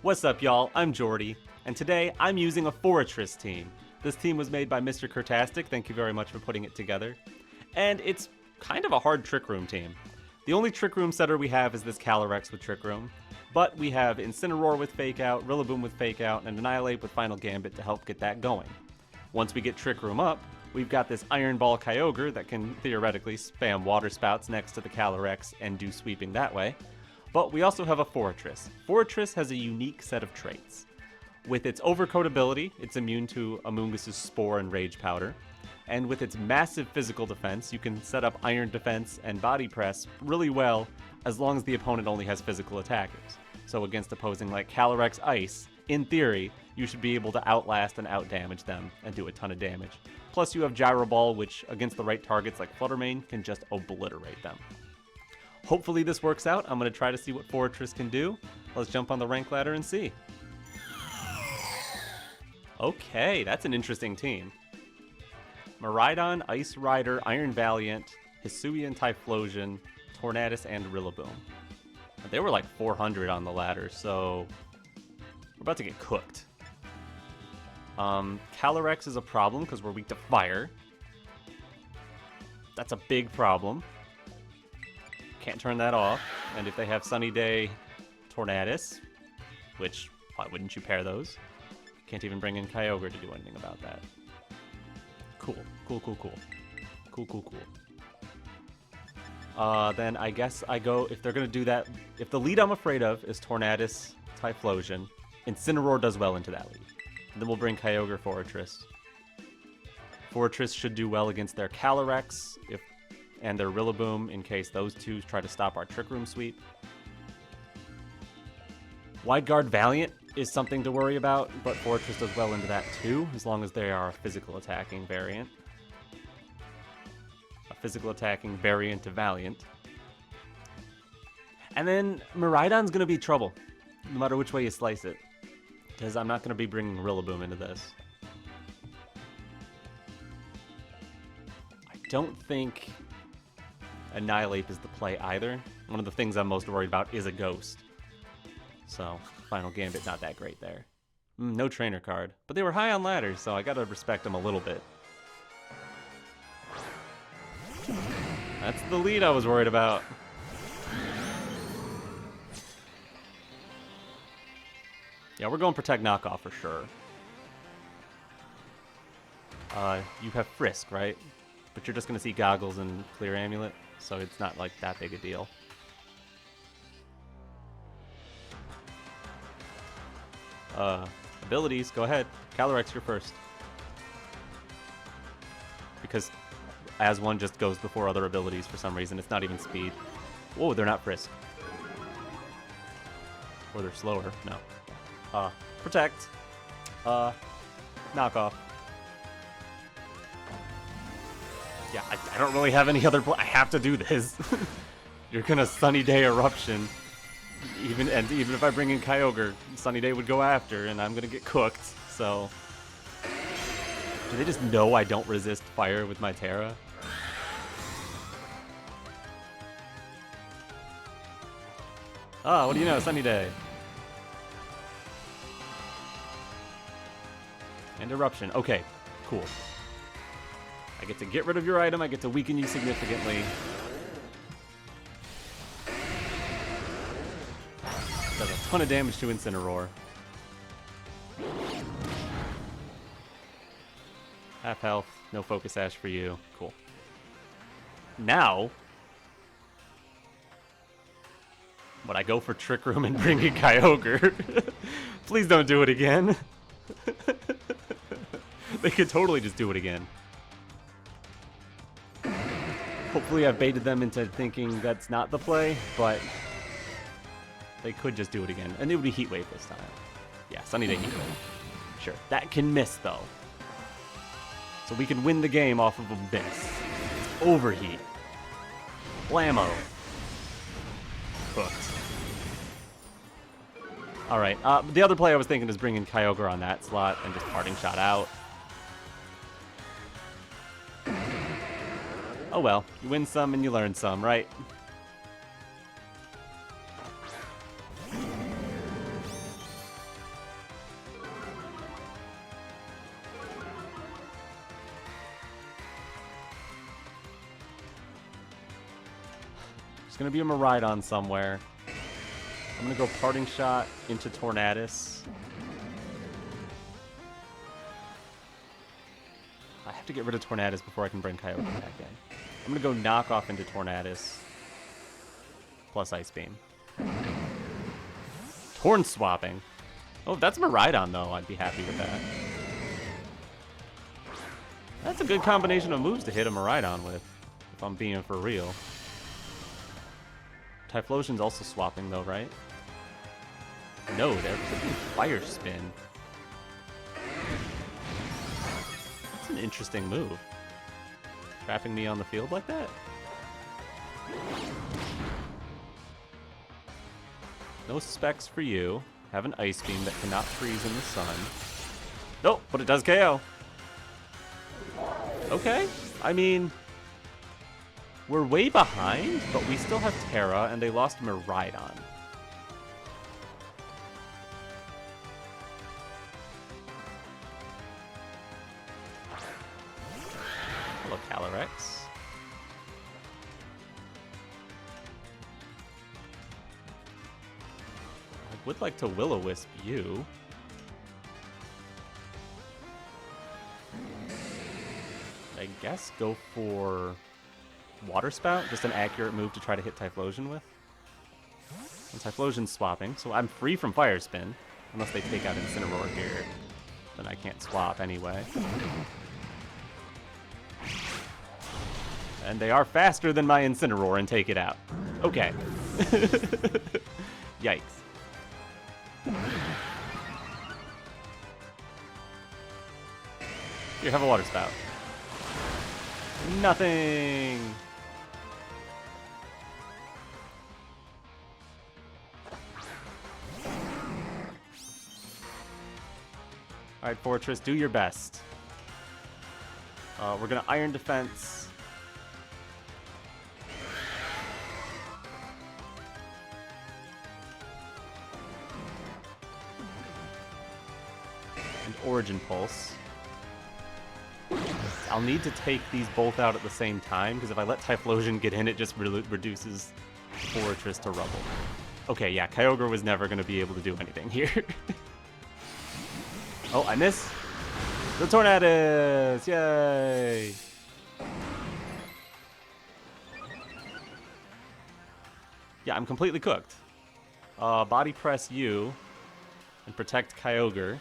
What's up, y'all? I'm Jordy, and today I'm using a Forretress team. This team was made by MrCurtastic, thank you very much for putting it together. And it's kind of a hard Trick Room team. The only Trick Room setter we have is this Calyrex with Trick Room, but we have Incineroar with Fake Out, Rillaboom with Fake Out, and Annihilate with Final Gambit to help get that going. Once we get Trick Room up, we've got this Iron Ball Kyogre that can theoretically spam Water Spouts next to the Calyrex and do sweeping that way. But we also have a Forretress. Forretress has a unique set of traits. With its Overcoat ability, it's immune to Amoongus's Spore and Rage Powder. And with its massive physical defense, you can set up Iron Defense and Body Press really well as long as the opponent only has physical attackers. So against opposing like Calyrex-Ice, in theory, you should be able to outlast and outdamage them and do a ton of damage. Plus you have Gyro Ball, which against the right targets like Fluttermane can just obliterate them. Hopefully this works out. I'm going to try to see what Forretress can do. Let's jump on the rank ladder and see. Okay, that's an interesting team. Miraidon, Ice Rider, Iron Valiant, Hisuian Typhlosion, Tornadus, and Rillaboom. They were like 400 on the ladder, so we're about to get cooked. Calyrex is a problem because we're weak to fire. That's a big problem. Can't turn that off. And if they have Sunny Day Tornadus, which, why wouldn't you pair those? Can't even bring in Kyogre to do anything about that. Cool. Then I guess I go, if they're going to do that, if the lead I'm afraid of is Tornadus Typhlosion, Incineroar does well into that lead. And then we'll bring Kyogre Forretress. Forretress should do well against their Calyrex, and their Rillaboom in case those two try to stop our Trick Room sweep. Wide Guard Valiant is something to worry about, but Forretress does well into that too, as long as they are a physical attacking variant. A physical attacking variant of Valiant. And then Miraidon's going to be trouble, no matter which way you slice it, because I'm not going to be bringing Rillaboom into this. I don't think Annihilate is the play either. One of the things I'm most worried about is a Ghost. So, Final Gambit not that great there. No trainer card. But they were high on ladders, so I gotta respect them a little bit. That's the lead I was worried about. Yeah, we're going Protect Knockoff for sure. You have Frisk, right? But you're just gonna see Goggles and Clear Amulet, so it's not like that big a deal. Abilities, go ahead. Calyrex, you're first. Because as one just goes before other abilities for some reason. It's not even speed. Whoa, they're not Frisk. Or they're slower. No. Protect. Knockoff. Yeah, I don't really have any other I have to do this. You're gonna Sunny Day Eruption. Even if I bring in Kyogre, Sunny Day would go after, and I'm gonna get cooked, so... Do they just know I don't resist fire with my Tera? Ah, what do you know, Sunny Day. And Eruption, okay, cool. I get to get rid of your item, I get to weaken you significantly. Does a ton of damage to Incineroar. Half health, no Focus Sash for you. Cool. Now, would I go for Trick Room and bring in Kyogre? Please don't do it again. They could totally just do it again. Hopefully I've baited them into thinking that's not the play, but they could just do it again. And it would be Heat Wave this time. Yeah, Sunny Day Heat Wave. Sure. That can miss, though. So we can win the game off of a miss. It's Overheat. Blammo. Hooked. Alright, the other play I was thinking is bringing Kyogre on that slot and just Parting Shot out. Oh well, you win some and you learn some, right? gonna be a Miraidon somewhere. I'm gonna go Parting Shot into Tornadus. I have to get rid of Tornadus before I can bring Kyogre back in. I'm gonna go Knock Off into Tornadus. Plus Ice Beam. Torn Swapping. Oh, if that's Miraidon though, I'd be happy with that. That's a good combination of moves to hit a Miraidon with, if I'm being for real. Typhlosion's also swapping though, right? No, they're putting Fire Spin. That's an interesting move. Trapping me on the field like that? No specs for you. Have an Ice Beam that cannot freeze in the sun. Nope, but it does KO. Okay, I mean, we're way behind, but we still have Tera, and they lost Miraidon. Hello, Calyrex. I would like to Will-O-Wisp you. I guess go for Water Spout, just an accurate move to try to hit Typhlosion with. And Typhlosion's swapping, so I'm free from Fire Spin. Unless they take out Incineroar here, then I can't swap anyway. And they are faster than my Incineroar and take it out. Okay. Yikes. Here, have a Water Spout. Nothing. All right, Forretress, do your best. We're gonna Iron Defense. And Origin Pulse. I'll need to take these both out at the same time, because if I let Typhlosion get in, it just reduces Forretress to rubble. Okay, yeah, Kyogre was never going to be able to do anything here. Oh, I miss. The Tornadus! Yay! Yeah, I'm completely cooked. Body Press you and protect Kyogre.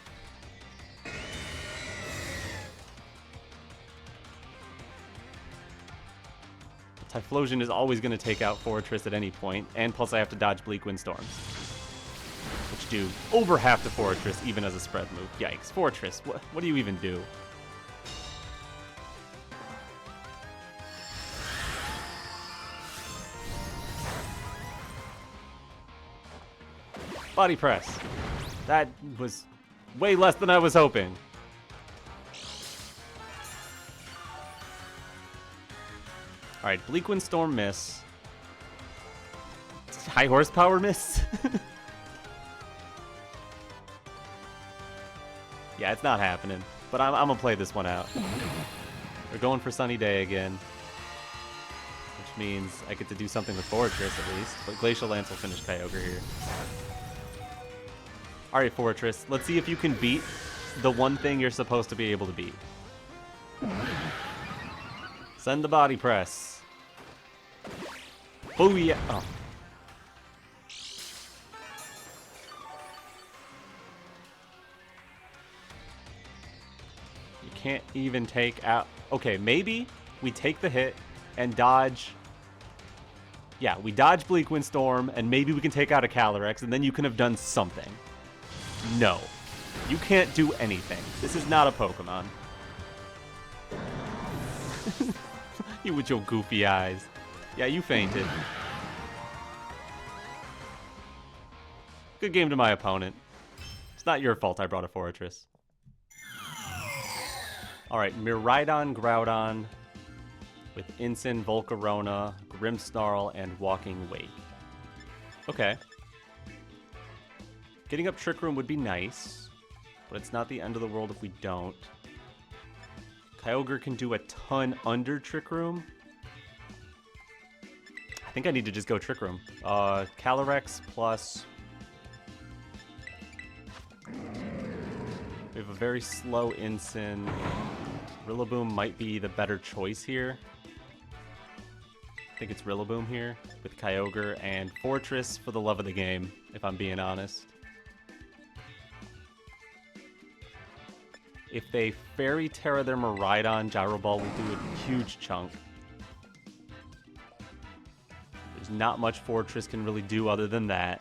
Typhlosion is always going to take out Forretress at any point, and plus I have to dodge Bleak Windstorms, which do over half to Forretress even as a spread move. Yikes. Forretress, what do you even do? Body Press. That was way less than I was hoping. Alright, Bleak Windstorm miss. High Horsepower miss? Yeah, it's not happening. But I'm gonna play this one out. We're going for Sunny Day again. Which means I get to do something with Forretress at least. But Glacial Lance will finish Kyogre here. Alright, Forretress, let's see if you can beat the one thing you're supposed to be able to beat. Send the Body Press. Booyah! Oh. You can't even take out... Okay, maybe we take the hit and dodge... Yeah, we dodge Bleak Windstorm, and maybe we can take out a Calyrex, and then you can have done something. No. You can't do anything. This is not a Pokemon. You with your goofy eyes. Yeah, you fainted. Good game to my opponent. It's not your fault I brought a Forretress. Alright, Miraidon, Groudon with Incin, Volcarona, Grimmsnarl, and Walking Wake. Okay. Getting up Trick Room would be nice, but it's not the end of the world if we don't. Kyogre can do a ton under Trick Room. I think I need to just go Trick Room. Calyrex plus... We have a very slow Incin. Rillaboom might be the better choice here. I think it's Rillaboom here with Kyogre and Forretress for the love of the game, if I'm being honest. If they Fairy Tera their Miraidon, Gyro Ball will do a huge chunk. There's not much Forretress can really do other than that.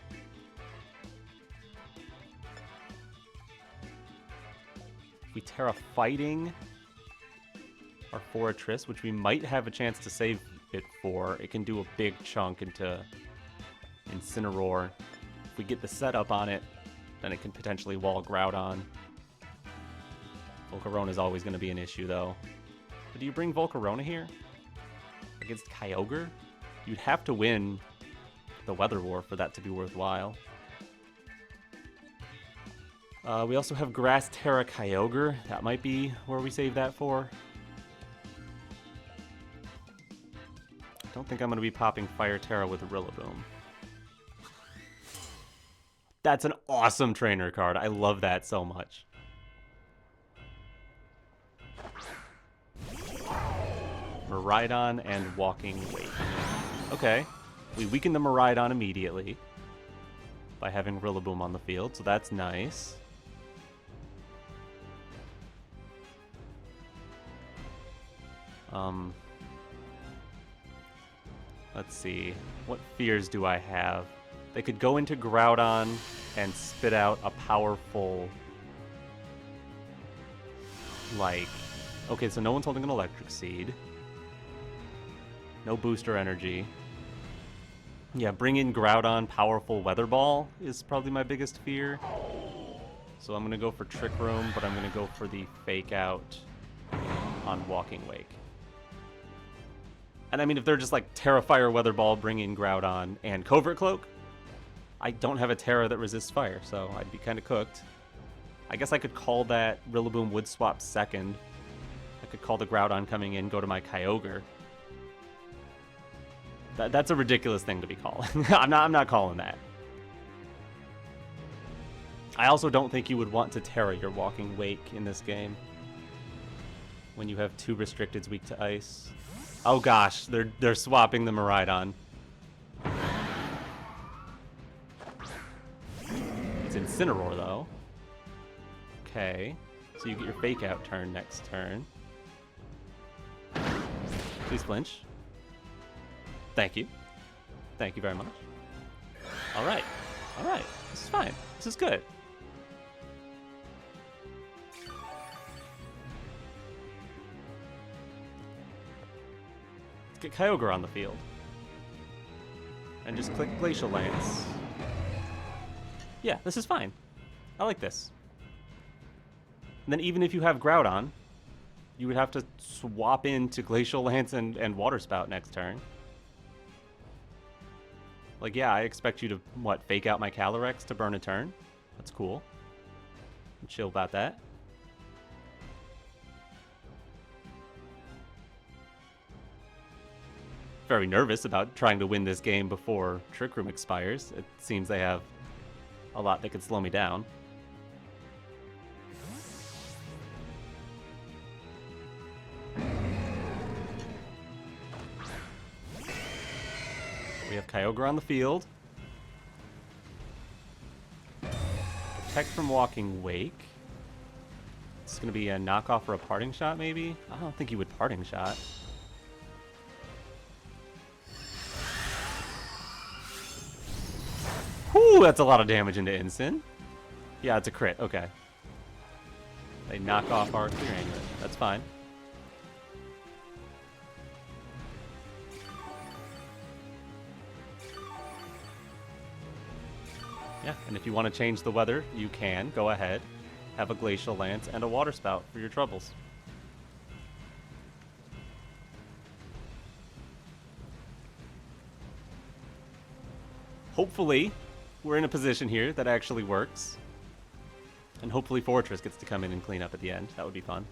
If we Tera Fighting our Forretress, which we might have a chance to save it for, it can do a big chunk into Incineroar. If we get the setup on it, then it can potentially wall Groudon. Volcarona is always going to be an issue, though. But do you bring Volcarona here? Against Kyogre? You'd have to win the Weather War for that to be worthwhile. We also have Grass Tera Kyogre. That might be where we save that for. I don't think I'm going to be popping Fire Tera with Rillaboom. That's an awesome trainer card. I love that so much. Miraidon and Walking Wake. Okay. We weaken the Miraidon immediately by having Rillaboom on the field, so that's nice. Let's see. What fears do I have? They could go into Groudon and spit out a powerful... Like... Okay, so no one's holding an Electric Seed. No booster energy. Yeah, bring in Groudon, powerful Weather Ball is probably my biggest fear. So I'm going to go for Trick Room, but I'm going to go for the Fake Out on Walking Wake. And I mean, if they're just like Tera Fire Weather Ball, bring in Groudon and Covert Cloak, I don't have a Tera that resists fire, so I'd be kind of cooked. I guess I could call that Rillaboom Wood Swap second. I could call the Groudon coming in, go to my Kyogre. That's a ridiculous thing to be calling. I'm not calling that. I also don't think you would want to Tera your Walking Wake in this game when you have two restricteds weak to ice. Oh gosh, they're swapping the Miraidon. It's Incineroar though. Okay, so you get your Fake Out turn next turn. Please flinch. Thank you. Thank you very much. Alright. Alright. This is fine. This is good. Let's get Kyogre on the field. And just click Glacial Lance. Yeah, this is fine. I like this. And then even if you have Groudon, you would have to swap into Glacial Lance and Water Spout next turn. Like, yeah, I expect you to, what, Fake Out my Calyrex to burn a turn? That's cool. I'm chill about that. Very nervous about trying to win this game before Trick Room expires. It seems they have a lot that could slow me down. We have Kyogre on the field. Protect from Walking Wake. It's going to be a knockoff or a Parting Shot, maybe? I don't think he would Parting Shot. Whew, that's a lot of damage into Incin. Yeah, it's a crit. Okay. They knock off our Clear Amulet. That's fine. Yeah, and if you want to change the weather, you can. Go ahead. Have a Glacial Lance and a Water Spout for your troubles. Hopefully, we're in a position here that actually works. And hopefully Forretress gets to come in and clean up at the end. That would be fun.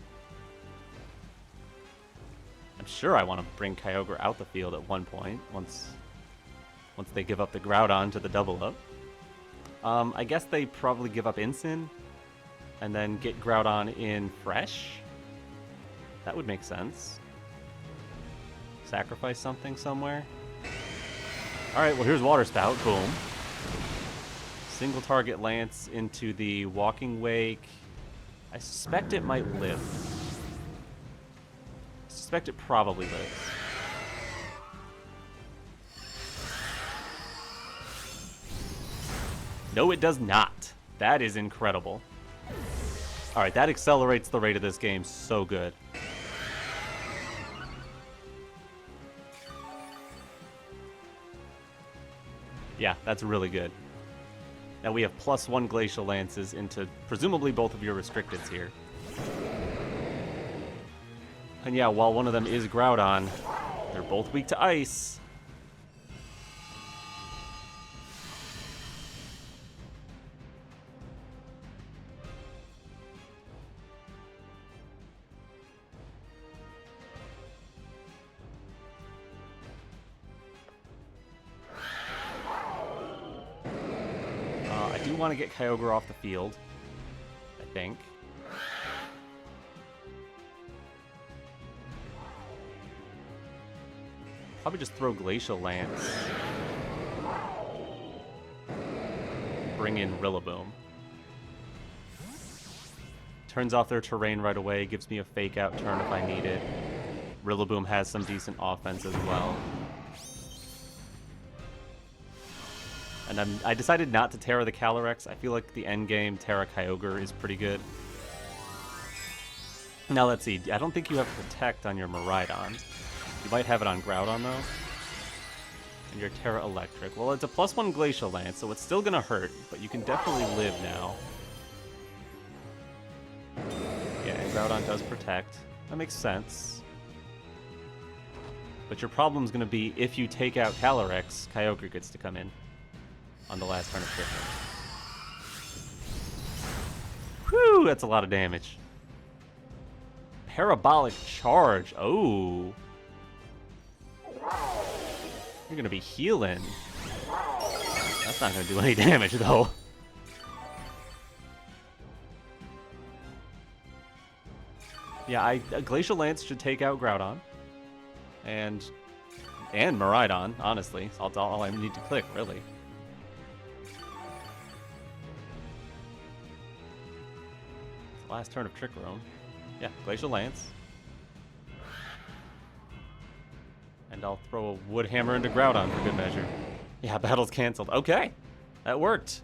I'm sure I want to bring Kyogre out the field at one point, once once they give up the Groudon to the double up. I guess they probably give up Incin and then get Groudon in fresh. That would make sense. Sacrifice something somewhere. Alright, well here's Water Spout. Boom. Single target Lance into the Walking Wake. I suspect it might live. I suspect it probably lives. No, it does not. That is incredible. Alright, that accelerates the rate of this game so good. Yeah, that's really good. Now we have +1 Glacial Lances into presumably both of your restricteds here. And yeah, while one of them is Groudon, they're both weak to Ice. I do want to get Kyogre off the field, I think. Probably just throw Glacial Lance. Bring in Rillaboom. Turns off their terrain right away, gives me a fake out turn if I need it. Rillaboom has some decent offense as well. And I decided not to Tera the Calyrex. I feel like the endgame Tera Kyogre is pretty good. Now let's see. I don't think you have Protect on your Miraidon. You might have it on Groudon though. And your Tera Electric. Well, it's a +1 Glacial Lance, so it's still gonna hurt, but you can definitely live now. Yeah, and Groudon does Protect. That makes sense. But your problem's gonna be if you take out Calyrex, Kyogre gets to come in on the last turn of Trick Room. Whew, that's a lot of damage. Parabolic Charge. Oh. You're gonna be healing. That's not gonna do any damage though. Yeah, a Glacial Lance should take out Groudon. And Miraidon, honestly. That's all I need to click, really. Last turn of Trick Room. Yeah, Glacial Lance. And I'll throw a Wood Hammer into Groudon for good measure. Yeah, battle's canceled. Okay, that worked.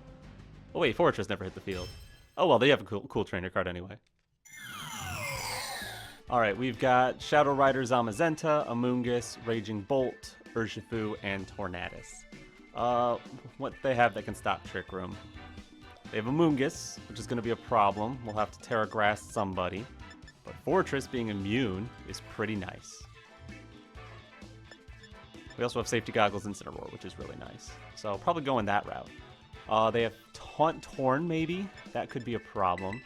Oh wait, Forretress never hit the field. Oh well, they have a cool trainer card anyway. Alright, we've got Shadow Rider, Zamazenta, Amoonguss, Raging Bolt, Urshifu, and Tornadus. What they have that can stop Trick Room? They have Amoonguss, which is going to be a problem. We'll have to Tera Grass somebody. But Forretress being immune is pretty nice. We also have Safety Goggles Incineroar, which is really nice. So probably going that route. They have Taunt Torn, maybe. That could be a problem.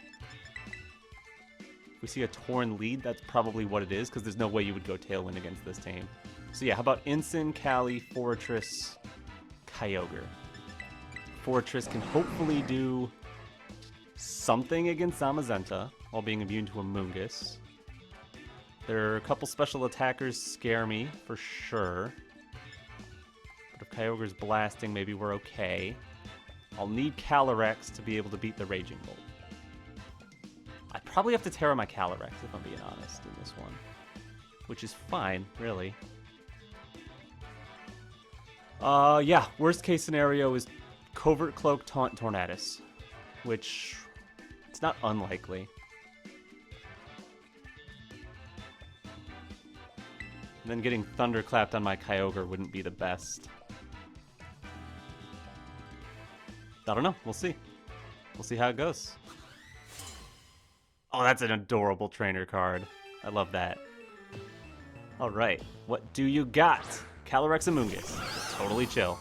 If we see a Torn lead, that's probably what it is, because there's no way you would go Tailwind against this team. So yeah, how about Incin, Cali, Forretress, Kyogre? Forretress can hopefully do something against Zamazenta while being immune to Amoonguss. There are a couple special attackers scare me, for sure. But if Kyogre's blasting, maybe we're okay. I'll need Calyrex to be able to beat the Raging Bolt. I'd probably have to Tera my Calyrex, if I'm being honest, in this one. Which is fine, really. Yeah, worst case scenario is Covert Cloak, Taunt, Tornadus, which it's not unlikely. And then getting Thunderclapped on my Kyogre wouldn't be the best. I don't know. We'll see. We'll see how it goes. Oh, that's an adorable trainer card. I love that. All right. What do you got? Calyrex and Amoonguss. Totally chill.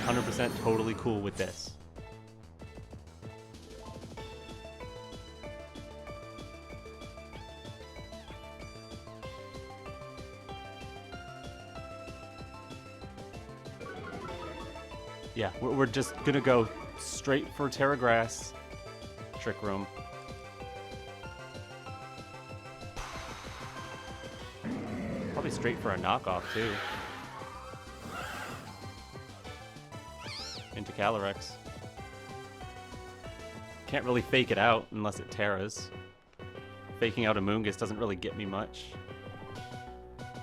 100% totally cool with this. Yeah, we're just gonna go straight for Tera Grass. Trick Room. Probably straight for a knockoff, too. Into Calyrex. Can't really fake it out unless it Teras. Faking out Amoonguss doesn't really get me much,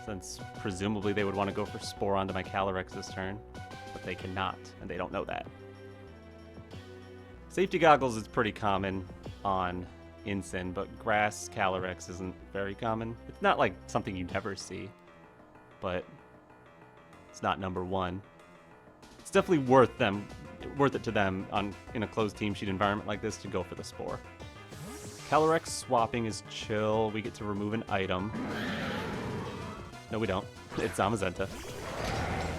since presumably they would want to go for Spore onto my Calyrex this turn, but they cannot, and they don't know that. Safety Goggles is pretty common on Incin, but Grass Calyrex isn't very common. It's not like something you never see, but it's not number one. It's definitely worth it to them in a closed team sheet environment like this to go for the Spore. Calyrex swapping is chill. We get to remove an item. No, we don't. It's Zamazenta.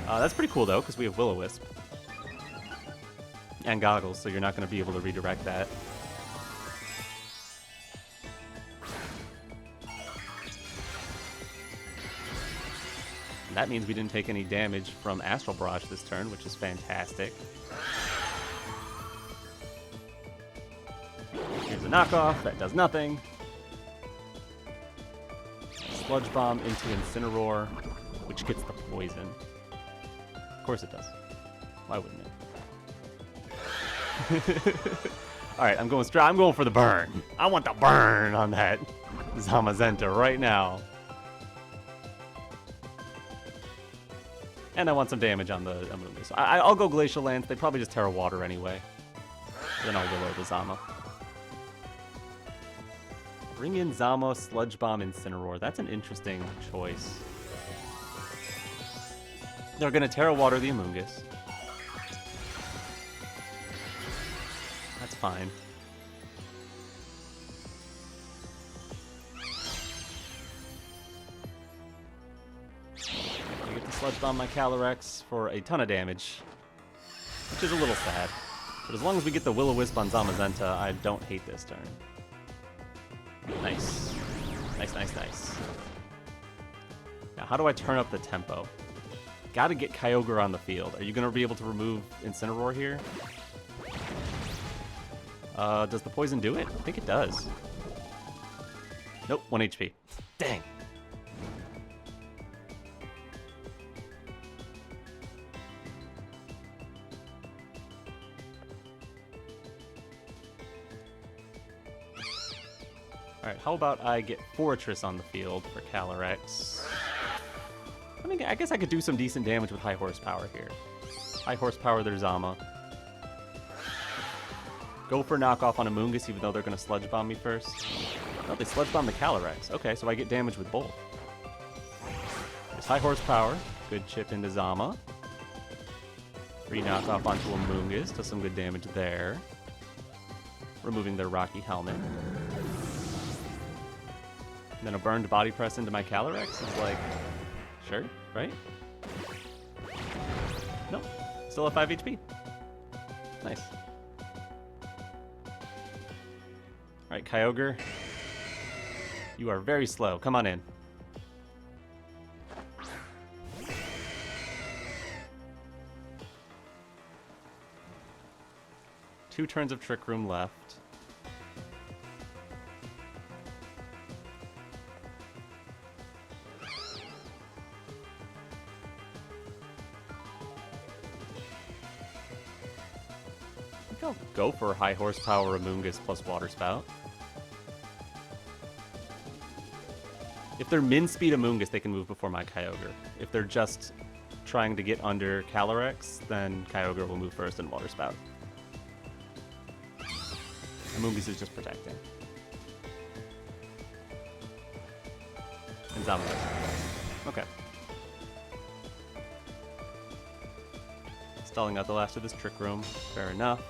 That's pretty cool, though, because we have Will-O-Wisp. And Goggles, so you're not going to be able to redirect that. And that means we didn't take any damage from Astral Barrage this turn, which is fantastic. Here's a knockoff. That does nothing. Sludge Bomb into Incineroar, which gets the poison. Of course it does. Why wouldn't it? Alright, I'm going for the burn. I want the burn on that Zamazenta right now. And I want some damage on the Amulet. So I'll go Glacial Lance. They probably just Tera Water anyway. Then I'll Willow the Zama. Bring in Zama, Sludge Bomb, Incineroar. That's an interesting choice. They're going to Tera Water the Amoonguss. That's fine. I get the Sludge Bomb my Calyrex for a ton of damage, which is a little sad. But as long as we get the Will-O-Wisp on Zamazenta, I don't hate this turn. Nice. Nice, nice, nice. Now, how do I turn up the tempo? Gotta get Kyogre on the field. Are you gonna be able to remove Incineroar here? Does the poison do it? I think it does. Nope, 1 HP. Dang. Alright, how about I get Forretress on the field for Calyrex? I mean, I guess I could do some decent damage with high horsepower here. High horsepower, their Zama. Go for knockoff on Amoonguss, even though they're going to Sludge Bomb me first. No, they Sludge Bomb the Calyrex. Okay, so I get damage with both. There's high horsepower. Good chip into Zama. Free knockoff onto Amoonguss. Does some good damage there. Removing their Rocky Helmet. And then a burned body press into my Calyrex is like, sure, right? Nope, still at 5 HP. Nice. Alright, Kyogre. You are very slow. Come on in. Two turns of Trick Room left. I'll go for high horsepower Amoonguss plus Water Spout. If they're min speed Amoonguss, they can move before my Kyogre. If they're just trying to get under Calyrex, then Kyogre will move first and Water Spout. Amoonguss is just protecting. And Zamazenta. Okay. Stalling out the last of this Trick Room. Fair enough.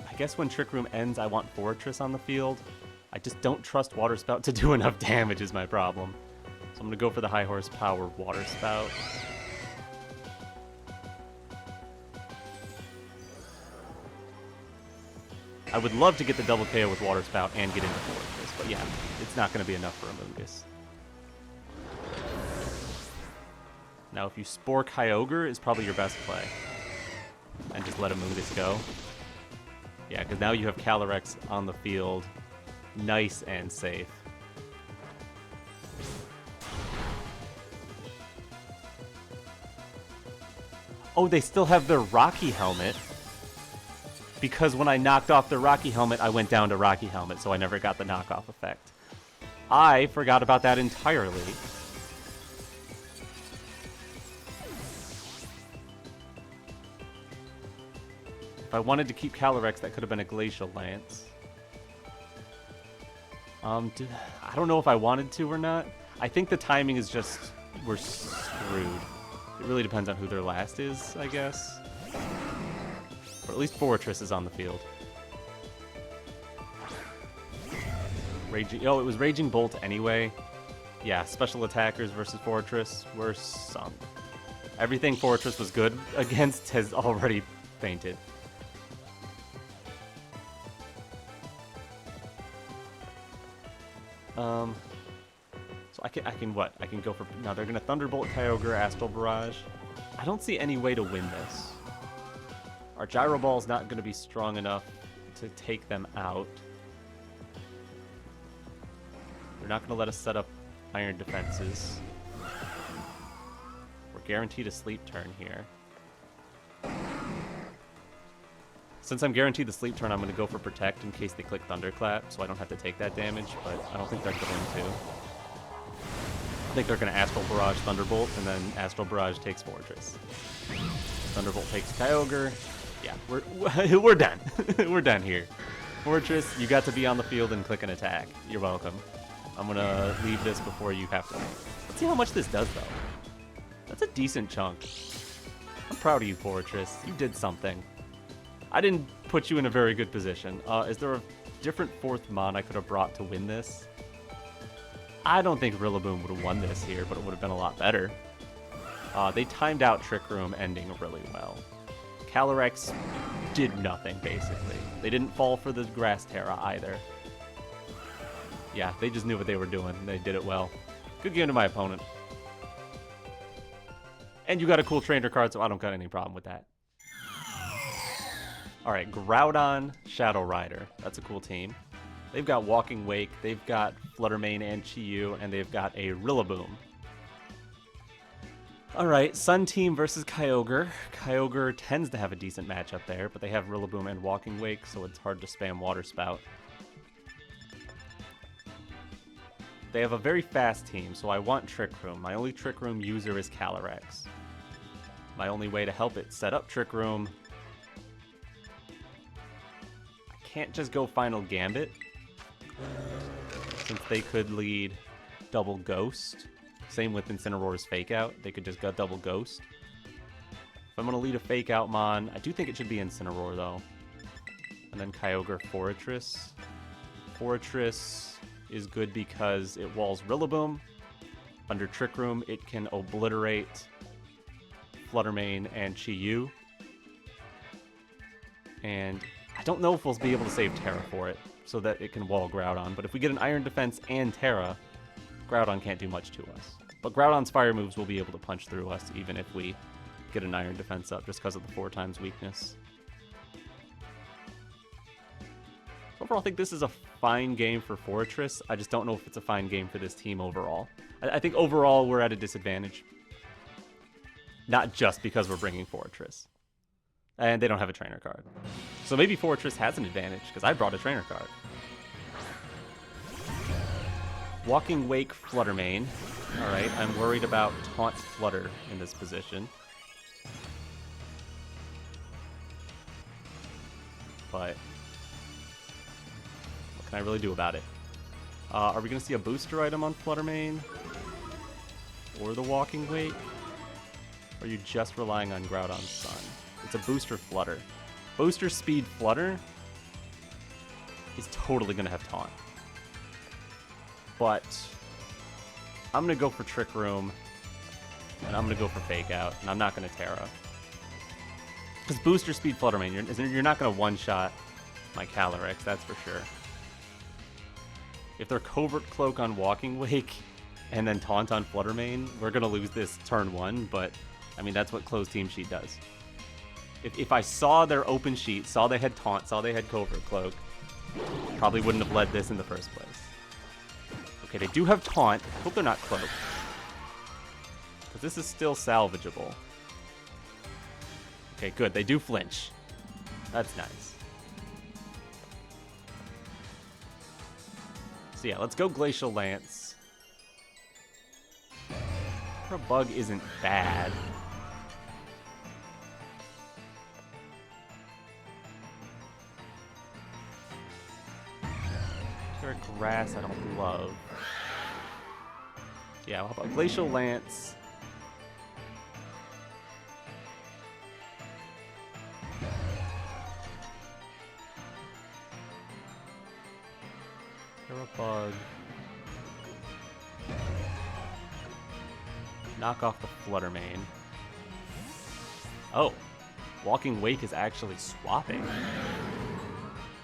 I guess when Trick Room ends, I want Forretress on the field. I just don't trust Water Spout to do enough damage is my problem. So I'm going to go for the high horsepower Water Spout. I would love to get the double KO with Water Spout and get into Forretress, but yeah, it's not going to be enough for Amoonguss. Now, if you Spore Kyogre is probably your best play. And just let Amoonguss go. Yeah, because now you have Calyrex on the field. Nice and safe. Oh, they still have their Rocky Helmet. Because when I knocked off the Rocky Helmet, I went down to Rocky Helmet, so I never got the knockoff effect. I forgot about that entirely. If I wanted to keep Calyrex, that could have been a Glacial Lance. I don't know if I wanted to or not. I think the timing is just, we're screwed. It really depends on who their last is, I guess. Or at least Forretress is on the field. Oh, it was Raging Bolt anyway. Yeah, special attackers versus Forretress were sunk. Everything Forretress was good against has already fainted. So I can what? I can go for... No, they're going to Thunderbolt, Kyogre, Astral Barrage. I don't see any way to win this. Our Gyro Ball is not going to be strong enough to take them out. They're not going to let us set up Iron Defenses. We're guaranteed a Sleep Turn here. Since I'm guaranteed the Sleep Turn, I'm going to go for Protect in case they click Thunderclap, so I don't have to take that damage, but I don't think they're going to. I think they're going to Astral Barrage Thunderbolt, and then Astral Barrage takes Forretress. Thunderbolt takes Kyogre. Yeah, we're done. We're done here. Forretress, you got to be on the field and click an attack. You're welcome. I'm going to leave this before you have to. Let's see how much this does, though. That's a decent chunk. I'm proud of you, Forretress. You did something. I didn't put you in a very good position. Is there a different fourth Mon I could have brought to win this? I don't think Rillaboom would have won this here, but it would have been a lot better. They timed out Trick Room ending really well. Calyrex did nothing, basically. They didn't fall for the Grass Tera either. Yeah, they just knew what they were doing. They did it well. Good game to my opponent. And you got a cool trainer card, so I don't got any problem with that. Alright, Groudon, Shadow Rider. That's a cool team. They've got Walking Wake, they've got Fluttermane and Chi-Yu, and they've got a Rillaboom. Alright, Sun Team versus Kyogre. Kyogre tends to have a decent matchup there, but they have Rillaboom and Walking Wake, so it's hard to spam Water Spout. They have a very fast team, so I want Trick Room. My only Trick Room user is Calyrex. My only way to help it set up Trick Room... I can't just go Final Gambit, since they could lead Double Ghost. Same with Incineroar's Fake Out. They could just go Double Ghost. If I'm going to lead a Fake Out Mon, I do think it should be Incineroar, though. And then Kyogre Forretress. Forretress is good because it walls Rillaboom. Under Trick Room, it can obliterate Fluttermane and Chi-Yu. And I don't know if we'll be able to save Tera for it, so that it can wall Groudon. But if we get an Iron Defense and Tera, Groudon can't do much to us. But Groudon's fire moves will be able to punch through us, even if we get an Iron Defense up, just because of the 4x weakness. Overall, I think this is a fine game for Forretress. I just don't know if it's a fine game for this team overall. I think overall we're at a disadvantage. Not just because we're bringing Forretress. And they don't have a trainer card. So maybe Forretress has an advantage, because I brought a trainer card. Walking Wake Fluttermane. Alright, I'm worried about Taunt Flutter in this position. But what can I really do about it? Are we going to see a booster item on Fluttermane? Or the Walking Wake? Or are you just relying on Groudon's Sun? It's a booster Flutter. Booster Speed Flutter is totally going to have Taunt. But I'm going to go for Trick Room, and I'm going to go for Fake Out, and I'm not going to Tera. Because Booster Speed Flutter Mane, you're not going to one-shot my Calyrex, that's for sure. If they're Covert Cloak on Walking Wake, and then Taunt on Flutter Mane, we're going to lose this turn 1, but, I mean, that's what Closed Team Sheet does. If I saw their open sheet, saw they had Taunt, saw they had Covert Cloak, probably wouldn't have led this in the first place. Okay, they do have Taunt. Hope they're not Cloak. Because this is still salvageable. Okay, good. They do flinch. That's nice. So yeah, let's go Glacial Lance. Our bug isn't bad. Grass I don't love. Yeah, how about Glacial Lance? Bug. Knock off the Flutter Mane. Oh, Walking Wake is actually swapping.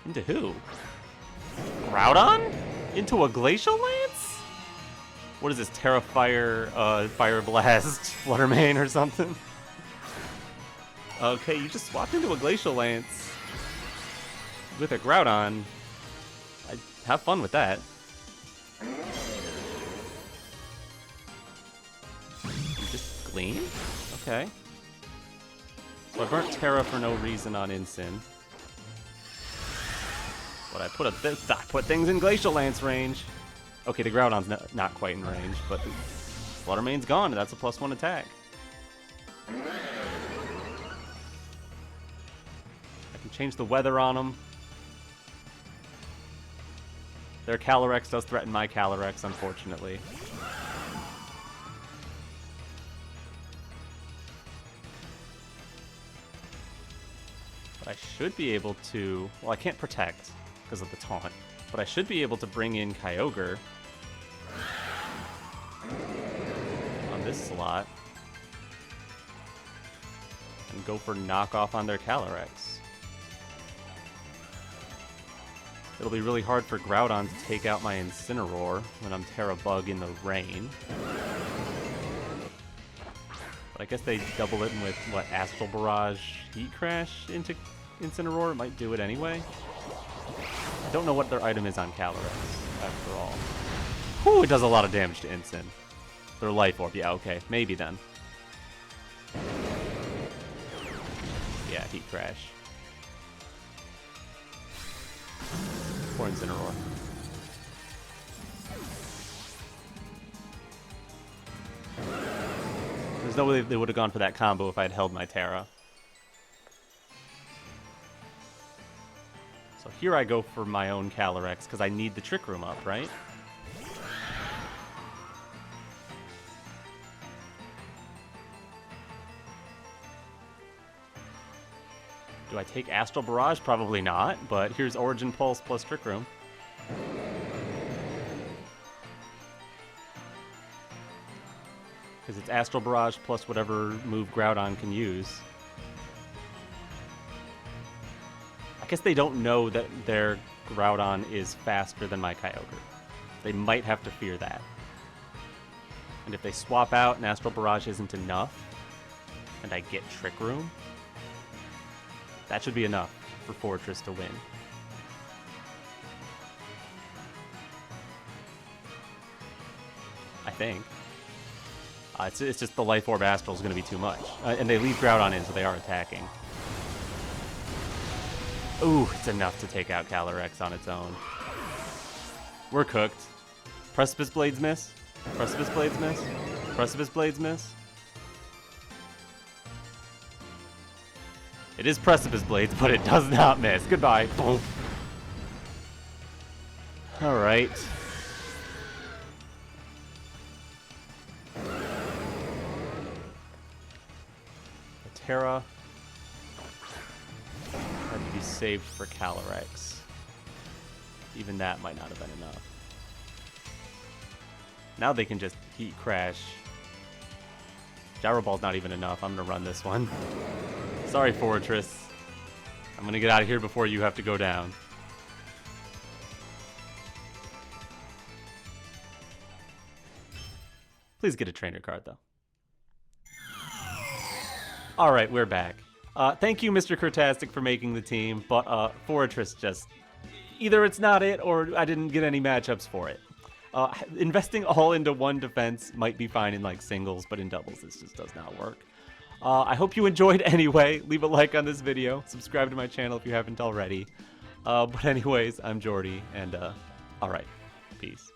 Into who? Groudon? Into a Glacial Lance? What is this, Tera Fire, Fire Blast, Flutter Mane or something? Okay, you just swapped into a Glacial Lance with a Groudon. I'd have fun with that. You just Gleam? Okay. So I burnt Tera for no reason on Incin. But I put things in Glacial Lance range. Okay, the Groudon's not quite in range, but the Flutter Mane's gone, and that's a +1 attack. I can change the weather on them. Their Calyrex does threaten my Calyrex, unfortunately. But I should be able to... Well, I can't protect because of the taunt, but I should be able to bring in Kyogre on this slot and go for knockoff on their Calyrex. It'll be really hard for Groudon to take out my Incineroar when I'm Tera Bug in the rain. But I guess they double it with, what, Astral Barrage Heat Crash into Incineroar? It might do it anyway. I don't know what their item is on Calyrex, after all. Whew, it does a lot of damage to Incin. Their Life Orb, yeah, okay, maybe then. Yeah, Heat Crash. Poor Incineroar. There's no way they would have gone for that combo if I had held my Tera. So here I go for my own Calyrex, because I need the Trick Room up, right? Do I take Astral Barrage? Probably not, but here's Origin Pulse plus Trick Room. Because it's Astral Barrage plus whatever move Groudon can use. I guess they don't know that their Groudon is faster than my Kyogre. They might have to fear that. And if they swap out and Astral Barrage isn't enough, and I get Trick Room, that should be enough for Forretress to win. I think. It's just the Life Orb Astral is going to be too much. And they leave Groudon in, so they are attacking. Ooh, it's enough to take out Calyrex on its own. We're cooked. Precipice Blades miss. Precipice Blades miss. Precipice Blades miss. It is Precipice Blades, but it does not miss. Goodbye. Boom. All right. Tera had to be saved for Calyrex. Even that might not have been enough. Now they can just Heat Crash. Gyro Ball's not even enough. I'm gonna run this one. Sorry, Forretress. I'm gonna get out of here before you have to go down. Please get a trainer card, though. Alright, we're back. Thank you, MrCurtastic, for making the team, but Forretress just... Either it's not it, or I didn't get any matchups for it. Investing all into one defense might be fine in like singles, but in doubles this just does not work. I hope you enjoyed anyway. Leave a like on this video. Subscribe to my channel if you haven't already. But anyways, I'm Jordy, and alright, peace.